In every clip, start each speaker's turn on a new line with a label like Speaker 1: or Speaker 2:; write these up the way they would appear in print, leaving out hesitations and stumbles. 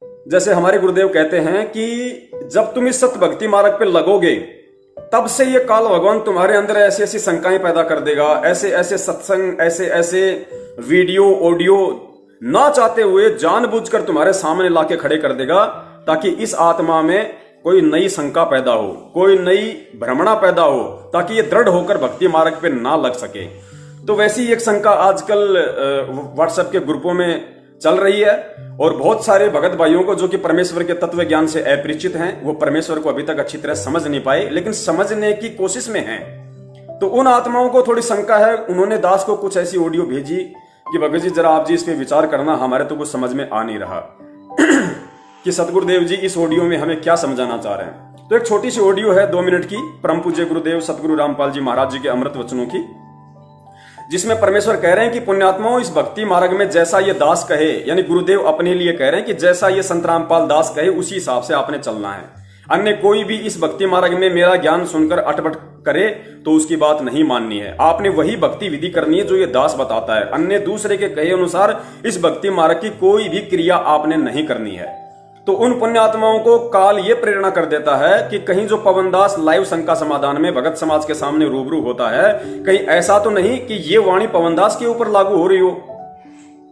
Speaker 1: जैसे हमारे गुरुदेव कहते हैं कि जब तुम इस सत्य भक्ति मार्ग पे लगोगे तब से ये काल भगवान तुम्हारे अंदर ऐसी ऐसी शंकाएं पैदा कर देगा, ऐसे ऐसे सत्संग, ऐसे ऐसे वीडियो ऑडियो ना चाहते हुए जानबूझकर तुम्हारे सामने लाके खड़े कर देगा, ताकि इस आत्मा में कोई नई शंका पैदा हो, कोई नई भ्रमणा पैदा हो, ताकि ये दृढ़ होकर भक्ति मार्ग पे ना लग सके। तो वैसी एक शंका आजकल व्हाट्सएप के ग्रुपों में चल रही है, और बहुत सारे भगत भाइयों को जो कि परमेश्वर के तत्व ज्ञान से अपरिचित हैं, वो परमेश्वर को अभी तक अच्छी तरह समझ नहीं पाए, लेकिन समझने की कोशिश में हैं। तो उन आत्माओं को थोड़ी शंका है। उन्होंने दास को कुछ ऐसी ऑडियो भेजी कि भगत जी जरा आप जी इस पे विचार करना, हमारे तो कुछ समझ में आ नहीं रहा कि सतगुरुदेव जी इस ऑडियो में हमें क्या समझाना चाह रहे हैं। तो एक छोटी सी ऑडियो है 2 मिनट की, परम पूज्य गुरुदेव सतगुरु रामपाल जी महाराज जी के अमृत वचनों की, जिसमें परमेश्वर कह रहे हैं कि पुण्यात्माओं, इस भक्ति मार्ग में जैसा ये दास कहे, यानी गुरुदेव अपने लिए कह रहे हैं कि जैसा ये संत रामपाल दास कहे उसी हिसाब से आपने चलना है। अन्य कोई भी इस भक्ति मार्ग में मेरा ज्ञान सुनकर अटपट करे तो उसकी बात नहीं माननी है। आपने वही भक्ति विधि करनी है जो ये दास बताता है। अन्य दूसरे के कहे अनुसार इस भक्ति मार्ग की कोई भी क्रिया आपने नहीं करनी है। तो उन पुण्यात्माओं को काल ये प्रेरणा कर देता है कि कहीं जो पवनदास लाइव शंका समाधान में भगत समाज के सामने रूबरू होता है, कहीं ऐसा तो नहीं कि ये वाणी पवनदास के ऊपर लागू हो रही हो।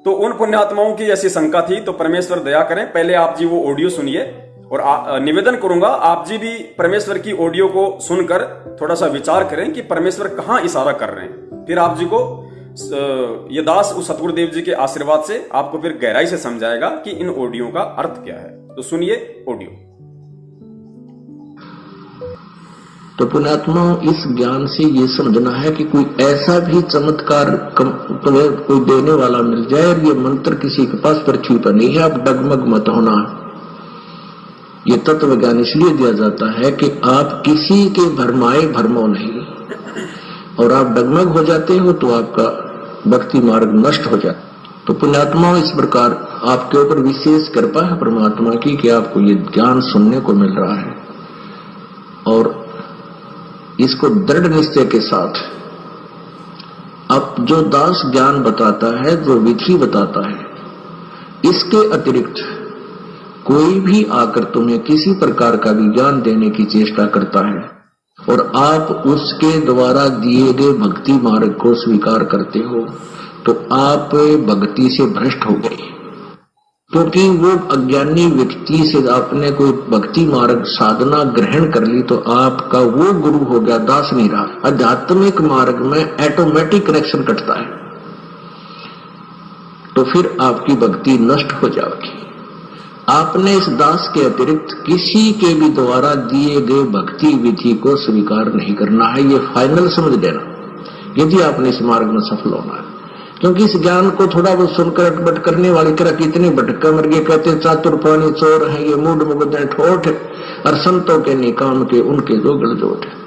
Speaker 1: तो उन पुण्यात्माओं की ऐसी शंका थी। तो परमेश्वर दया करें, पहले आप जी वो ऑडियो सुनिए, और निवेदन करूंगा आप जी भी परमेश्वर की ऑडियो को सुनकर थोड़ा सा विचार करें कि परमेश्वर कहां इशारा कर रहे हैं। फिर आप जी को ये दास उस सतगुरुदेव जी के आशीर्वाद से आपको फिर गहराई से समझाएगा कि इन ऑडियो का अर्थ क्या है। तो सुनिए ऑडियो।
Speaker 2: तो पुण्यात्मा, इस ज्ञान से ये समझना है कि कोई ऐसा भी चमत्कार तुम्हें कोई देने वाला मिल जाए, ये मंत्र किसी के पास पृथ्वी पर नहीं है। अब डगमग मत होना। ये तत्व ज्ञान इसलिए दिया जाता है कि आप किसी के भरमाए भरमो नहीं, और आप डगमग हो जाते हो तो आपका भक्ति मार्ग नष्ट हो जाता। तो पुण्यात्मा, इस प्रकार आपके ऊपर विशेष कृपा है परमात्मा की कि आपको ये ज्ञान सुनने को मिल रहा है, और इसको दृढ़ निश्चय के साथ अब जो दास ज्ञान बताता है, जो विधि बताता है, इसके अतिरिक्त कोई भी आकर तुम्हें किसी प्रकार का भी ज्ञान देने की चेष्टा करता है और आप उसके द्वारा दिए गए भक्ति मार्ग को स्वीकार करते हो, तो आप भक्ति से भ्रष्ट हो गए। क्योंकि वो अज्ञानी व्यक्ति से आपने कोई भक्ति मार्ग साधना ग्रहण कर ली तो आपका वो गुरु हो गया, दास नहीं रहा। आध्यात्मिक मार्ग में ऑटोमेटिक कनेक्शन कटता है, तो फिर आपकी भक्ति नष्ट हो जाएगी। आपने इस दास के अतिरिक्त किसी के भी द्वारा दिए गए भक्ति विधि को स्वीकार नहीं करना है। ये फाइनल समझ लेना, यदि आपने इस मार्ग में सफल होना है। क्योंकि इस ज्ञान को थोड़ा बहुत सुनकर अटपट करने वाली तरह कितने भटका मर गए, कहते चातुर पानी चोर है, ये मूड मुगद ठोठ, और संतों के निकाम के उनके दो गलजोट है।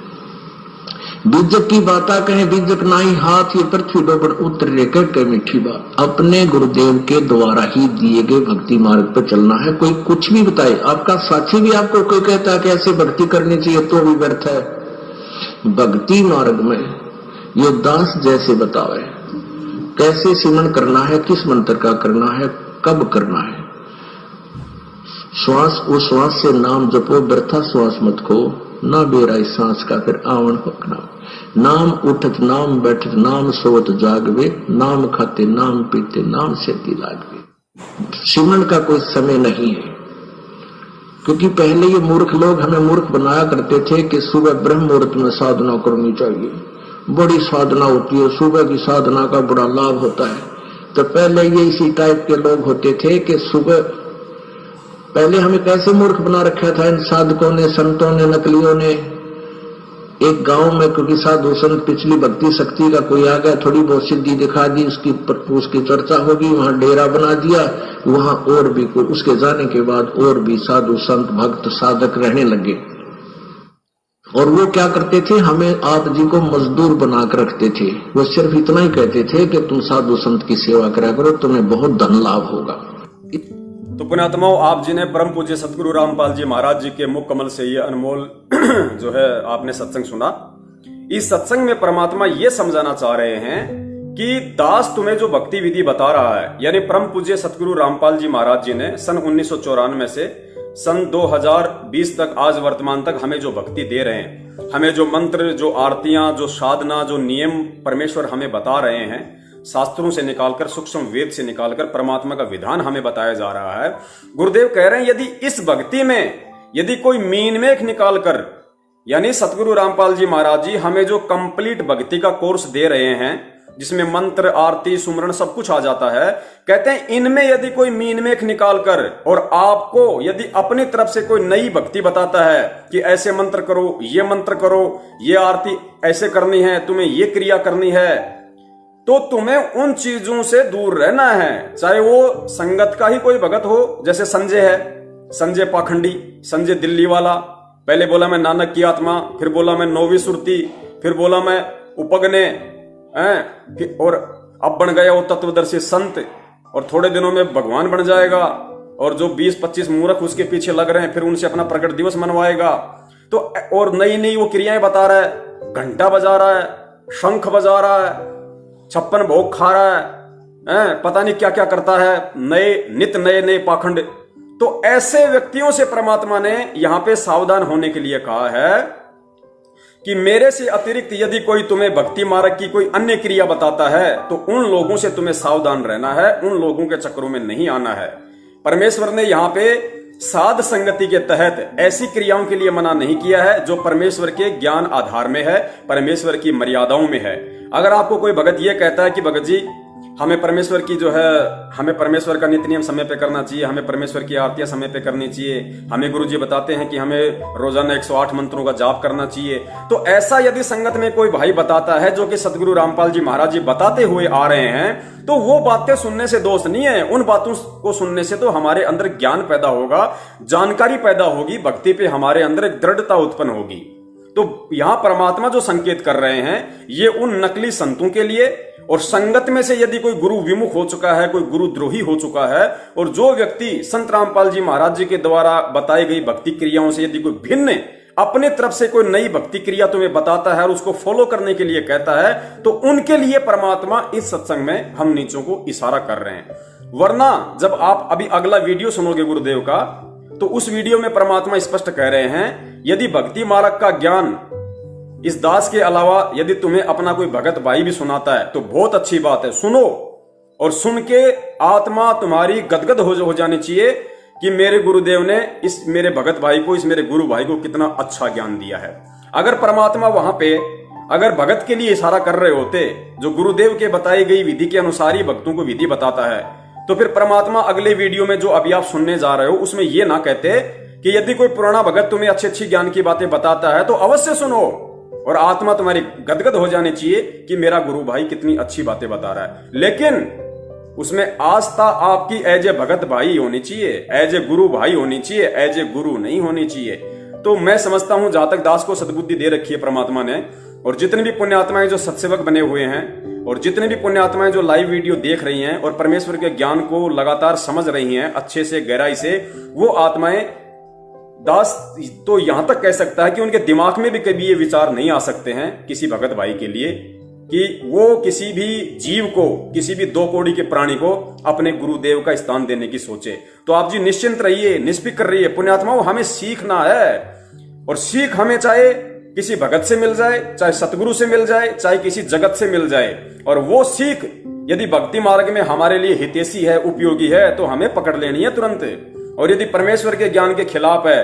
Speaker 2: बीजक की बाता कहे बीजक नाई हाथ, ये पृथ्वी डोबर उतर लेकर के मीठी बात। अपने गुरुदेव के द्वारा ही दिए गए भक्ति मार्ग पर चलना है। कोई कुछ भी बताए, आपका साथी भी आपको कोई कहता है कि ऐसे भक्ति करनी चाहिए, तो भी व्यर्थ है। भक्ति मार्ग में ये दास जैसे बतावे कैसे सिमरन करना है, किस मंत्र का करना है, कब करना है। श्वास उस श्वास से नाम जपो, व्यर्था श्वास मत खो, ना बेरा इस सांस का फिर आवन होना। नाम उठत नाम बैठत नाम सोवत जागवे, नाम खाते नाम पीते नाम से लागवे। सिमरन का कोई समय नहीं है, क्योंकि पहले ये मूर्ख लोग हमें मूर्ख बनाया करते थे कि सुबह ब्रह्म मुहूर्त में साधना करनी चाहिए, बड़ी साधना होती है, सुबह की साधना का बड़ा लाभ होता है। तो पहले ये इसी टाइप के लोग होते थे कि सुबह, पहले हमें कैसे मूर्ख बना रखा था इन साधकों ने, संतों ने, नकलियों ने। एक गांव में क्योंकि साधु संत पिछली भक्ति शक्ति का कोई आ गया, थोड़ी बहुत सिद्धि दिखा दी, उसकी चर्चा होगी, वहां डेरा बना दिया, वहां और भी कोई, उसके जाने के बाद और भी साधु संत भक्त साधक रहने लगे। और वो क्या करते थे, हमें आप जी को मजदूर बनाकर रखते थे। वो सिर्फ इतना ही कहते थे कि तुम साधु संत की सेवा करा करो, तुम्हें बहुत धन लाभ होगा।
Speaker 1: तो पुण्यात्माओं, आप जी ने परम पूज्य सतगुरु रामपाल जी महाराज जी के मुख कमल से ये अनमोल जो है आपने सत्संग सुना। इस सत्संग में परमात्मा ये समझाना चाह रहे हैं कि दास तुम्हें जो भक्ति विधि बता रहा है, यानी परम पूज्य सतगुरु रामपाल जी महाराज जी ने सन 1994 से सन 2020 तक, आज वर्तमान तक हमें जो भक्ति दे रहे हैं, हमें जो मंत्र, जो आरतियां, जो साधना, जो नियम परमेश्वर हमें बता रहे हैं, शास्त्रों से निकालकर, सूक्ष्म वेद से निकालकर परमात्मा का विधान हमें बताया जा रहा है। गुरुदेव कह रहे हैं यदि इस भक्ति में यदि कोई मीन मेख निकालकर, यानी सतगुरु रामपाल जी महाराज जी हमें जो कंप्लीट भक्ति का कोर्स दे रहे हैं, जिसमें मंत्र, आरती, सुमरण सब कुछ आ जाता है, कहते हैं इनमें यदि कोई मीन मेख निकालकर और आपको यदि अपनी तरफ से कोई नई भक्ति बताता है कि ऐसे मंत्र करो, ये मंत्र करो, ये आरती ऐसे करनी है, तुम्हें ये क्रिया करनी है, तो तुम्हें उन चीजों से दूर रहना है। चाहे वो संगत का ही कोई भगत हो, जैसे संजय है, संजय पाखंडी, संजय दिल्ली वाला, पहले बोला मैं नानक की आत्मा, फिर बोला मैं नौवीं सुरती, फिर बोला मैं उपगने, और अब बन गया वो तत्वदर्शी संत, और थोड़े दिनों में भगवान बन जाएगा, और जो 20-25 मूर्ख उसके पीछे लग रहे हैं फिर उनसे अपना प्रकट दिवस मनवाएगा। तो और नई नई वो क्रियाएं बता रहा है, घंटा बजा रहा है, शंख बजा रहा है, 56 भोग खा रहा है, पता नहीं क्या क्या करता है, नित नए पाखंड। तो ऐसे व्यक्तियों से परमात्मा ने यहां पे सावधान होने के लिए कहा है कि मेरे से अतिरिक्त यदि कोई तुम्हें भक्ति मार्ग की कोई अन्य क्रिया बताता है तो उन लोगों से तुम्हें सावधान रहना है, उन लोगों के चक्रों में नहीं आना है। परमेश्वर ने यहां पे साध संगति के तहत ऐसी क्रियाओं के लिए मना नहीं किया है जो परमेश्वर के ज्ञान आधार में है, परमेश्वर की मर्यादाओं में है। अगर आपको कोई भगत ये कहता है कि भगत जी हमें परमेश्वर की जो है, हमें परमेश्वर का नित्य नियम समय पे करना चाहिए, हमें परमेश्वर की आरतियां समय पे करनी चाहिए, हमें गुरुजी बताते हैं कि हमें रोजाना 108 मंत्रों का जाप करना चाहिए, तो ऐसा यदि संगत में कोई भाई बताता है जो कि सतगुरु रामपाल जी महाराज जी बताते हुए आ रहे हैं, तो वो बातें सुनने से दोष नहीं है। उन बातों को सुनने से तो हमारे अंदर ज्ञान पैदा होगा, जानकारी पैदा होगी, भक्ति पे हमारे अंदर एक दृढ़ता उत्पन्न होगी। तो यहां परमात्मा जो संकेत कर रहे हैं ये उन नकली संतों के लिए, और संगत में से यदि कोई गुरु विमुख हो चुका है, कोई गुरु द्रोही हो चुका है, और जो व्यक्ति संत रामपाल जी महाराज जी के द्वारा बताई गई भक्ति क्रियाओं से यदि कोई भिन्न अपने तरफ से कोई नई भक्ति क्रिया तुम्हें बताता है और उसको फॉलो करने के लिए कहता है, तो उनके लिए परमात्मा इस सत्संग में हम नीचों को इशारा कर रहे हैं। वरना जब आप अभी अगला वीडियो सुनोगे गुरुदेव का, तो उस वीडियो में परमात्मा स्पष्ट कह रहे हैं यदि भक्ति मार्ग का ज्ञान इस दास के अलावा यदि तुम्हें अपना कोई भगत भाई भी सुनाता है तो बहुत अच्छी बात है, सुनो, और सुन के आत्मा तुम्हारी गदगद हो जानी चाहिए कि मेरे गुरुदेव ने इस मेरे भगत भाई को, इस मेरे गुरु भाई को कितना अच्छा ज्ञान दिया है। अगर परमात्मा वहां पे अगर भगत के लिए इशारा कर रहे होते, जो गुरुदेव के बताई गई विधि के अनुसार ही भक्तों को विधि बताता है, तो फिर परमात्मा अगले वीडियो में जो अभी आप सुनने जा रहे हो उसमें यह ना कहते कि यदि कोई पुराना भगत तुम्हें अच्छी अच्छी ज्ञान की बातें बताता है तो अवश्य सुनो, और आत्मा तुम्हारी गदगद हो जानी चाहिए कि मेरा गुरु भाई कितनी अच्छी बातें बता रहा है। लेकिन उसमें आस्था आपकी एज ए भगत भाई होनी चाहिए, एज ए गुरु भाई होनी चाहिए, एज ए गुरु नहीं होनी चाहिए। तो मैं समझता हूं जहां तक दास को सद्बुद्धि दे रखी है परमात्मा ने, और जितने भी पुण्यात्माएं जो सत्सेवक बने हुए हैं, और जितने भी पुण्यात्माएं जो लाइव वीडियो देख रही हैं और परमेश्वर के ज्ञान को लगातार समझ रही हैं अच्छे से, गहराई से, वो आत्माएं, दास तो यहां तक कह सकता है कि उनके दिमाग में भी कभी ये विचार नहीं आ सकते हैं किसी भगत भाई के लिए कि वो किसी भी जीव को, किसी भी दो कौड़ी के प्राणी को अपने गुरुदेव का स्थान देने की सोचे। तो आप जी निश्चिंत रहिए, निष्फिक्र रहिए पुण्यात्माओं, हमें सीखना है, और सीख हमें चाहे किसी भगत से मिल जाए, चाहे सतगुरु से मिल जाए, चाहे किसी जगत से मिल जाए, और वो सीख यदि भक्ति मार्ग में हमारे लिए हितैषी है, उपयोगी है, तो हमें पकड़ लेनी है तुरंत। और यदि परमेश्वर के ज्ञान के खिलाफ है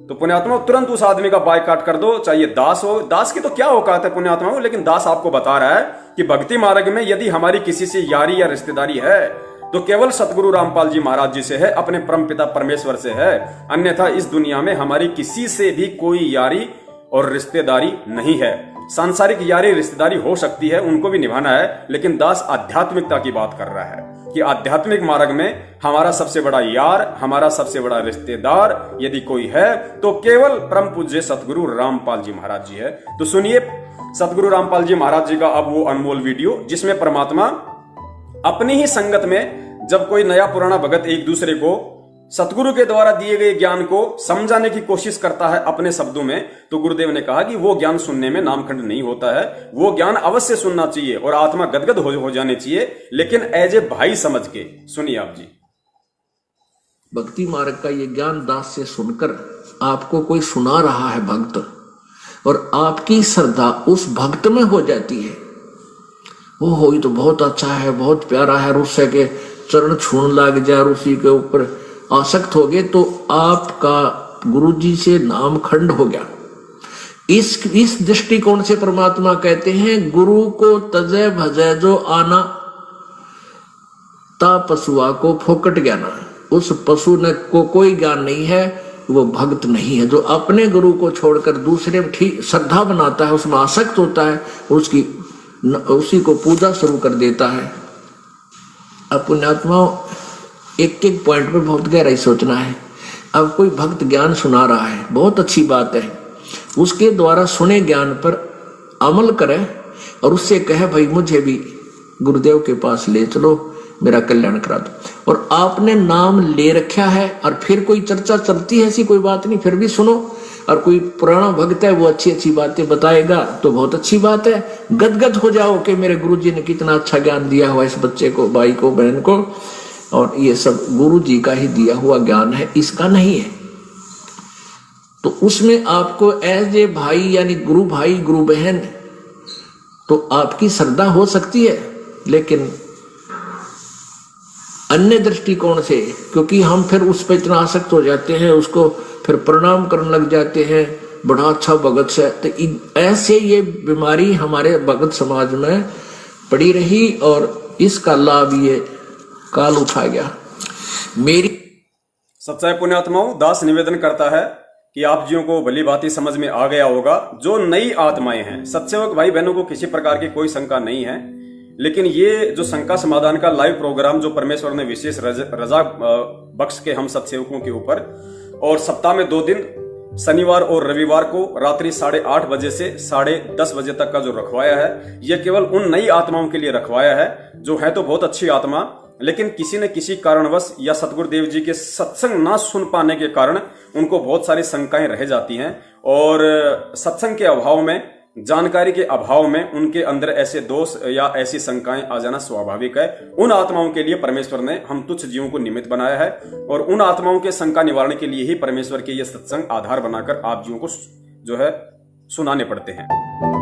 Speaker 1: तो पुण्यात्मा तुरंत उस आदमी का बायकॉट कर दो, चाहे दास हो। दास की तो क्या औकात है पुण्यात्मा, लेकिन दास आपको बता रहा है कि भक्ति मार्ग में यदि हमारी किसी से यारी या रिश्तेदारी है तो केवल सतगुरु रामपाल जी महाराज जी से है, अपने परम पिता परमेश्वर से है, अन्यथा इस दुनिया में हमारी किसी से भी कोई यारी और रिश्तेदारी नहीं है। सांसारिक यारी रिश्तेदारी हो सकती है, उनको भी निभाना है, लेकिन दास आध्यात्मिकता की बात कर रहा है कि आध्यात्मिक मार्ग में हमारा सबसे बड़ा यार, हमारा सबसे बड़ा रिश्तेदार यदि कोई है तो केवल परम पूज्य सतगुरु रामपाल जी महाराज जी है। तो सुनिए सतगुरु रामपाल जी महाराज जी का अब वो अनमोल वीडियो, जिसमें परमात्मा अपनी ही संगत में जब कोई नया पुराना भगत एक दूसरे को सतगुरु के द्वारा दिए गए ज्ञान को समझाने की कोशिश करता है अपने शब्दों में, तो गुरुदेव ने कहा कि वो ज्ञान सुनने में नामखंड नहीं होता है। वो ज्ञान अवश्य सुनना चाहिए और आत्मा गदगद हो जाने चाहिए, लेकिन एज ए भाई समझ के। सुनिए आप जी।
Speaker 2: भक्ति मार्ग का ये ज्ञान दास से सुनकर आपको कोई सुना रहा है भक्त, और आपकी श्रद्धा उस भक्त में हो जाती है, वो हो तो बहुत अच्छा है, बहुत प्यारा है, उससे के चरण छूने लग जाए, उसी के ऊपर आसक्त हो गए, तो आपका गुरुजी से नाम खंड हो गया। इस दृष्टिकोण से परमात्मा कहते हैं, गुरु को तजय भजय जो आना, ता पशुआ को फोकट ज्ञाना। उस पशु ने को कोई ज्ञान नहीं है, वो भक्त नहीं है। जो अपने गुरु को छोड़कर दूसरे में ठीक श्रद्धा बनाता है, उसमें आसक्त होता है, उसी को पूजा शुरू कर देता है। अब पुण्यात्माओं, एक एक पॉइंट पे बहुत गहराई सोचना है। अब कोई भक्त ज्ञान सुना रहा है, बहुत अच्छी बात है, उसके द्वारा सुने ज्ञान पर अमल करे और उससे कहे भाई मुझे भी गुरुदेव के पास ले चलो, मेरा कल्याण करा दो। और आपने नाम ले रखा है और फिर कोई चर्चा चलती है, ऐसी कोई बात नहीं, फिर भी सुनो। और कोई पुराना भक्त है, वो अच्छी अच्छी बातें बताएगा तो बहुत अच्छी बात है, गदगद हो जाओ कि मेरे गुरुजी ने कितना अच्छा ज्ञान दिया हुआ इस बच्चे को, भाई को, बहन को, और ये सब गुरुजी का ही दिया हुआ ज्ञान है, इसका नहीं है। तो उसमें आपको एज ए भाई यानी गुरु भाई गुरु बहन, तो आपकी श्रद्धा हो सकती है, लेकिन अन्य दृष्टिकोण से, क्योंकि हम फिर उस पर इतना आसक्त हो जाते हैं, उसको फिर प्रणाम करने लग जाते हैं, बड़ा अच्छा भगत से, तो ऐसे ये बीमारी हमारे भगत समाज में पड़ी रही और इसका लाभ ये काल उठा गया। मेरी
Speaker 1: सच्चाई पुण्यात्माओं, दास निवेदन करता है कि आप जियों को भली भांति समझ में आ गया होगा। जो नई आत्माएं हैं, सत्सेवक भाई बहनों को किसी प्रकार की कोई शंका नहीं है, लेकिन ये जो शंका समाधान का लाइव प्रोग्राम जो परमेश्वर ने विशेष रजा बख्श के हम सत्सेवकों के ऊपर, और सप्ताह में 2 दिन शनिवार और रविवार को रात्रि 8:30 बजे से 10:30 बजे तक का जो रखवाया है, यह केवल उन नई आत्माओं के लिए रखवाया है जो है तो बहुत अच्छी आत्मा, लेकिन किसी न किसी कारणवश या सतगुरुदेव जी के सत्संग ना सुन पाने के कारण उनको बहुत सारी शंकाएं रह जाती हैं, और सत्संग के अभाव में, जानकारी के अभाव में उनके अंदर ऐसे दोष या ऐसी शंकाएं आ जाना स्वाभाविक है। उन आत्माओं के लिए परमेश्वर ने हम तुच्छ जीवों को निमित्त बनाया है, और उन आत्माओं के शंका निवारण के लिए ही परमेश्वर के ये सत्संग आधार बनाकर आप जीवों को जो है सुनाने पड़ते हैं।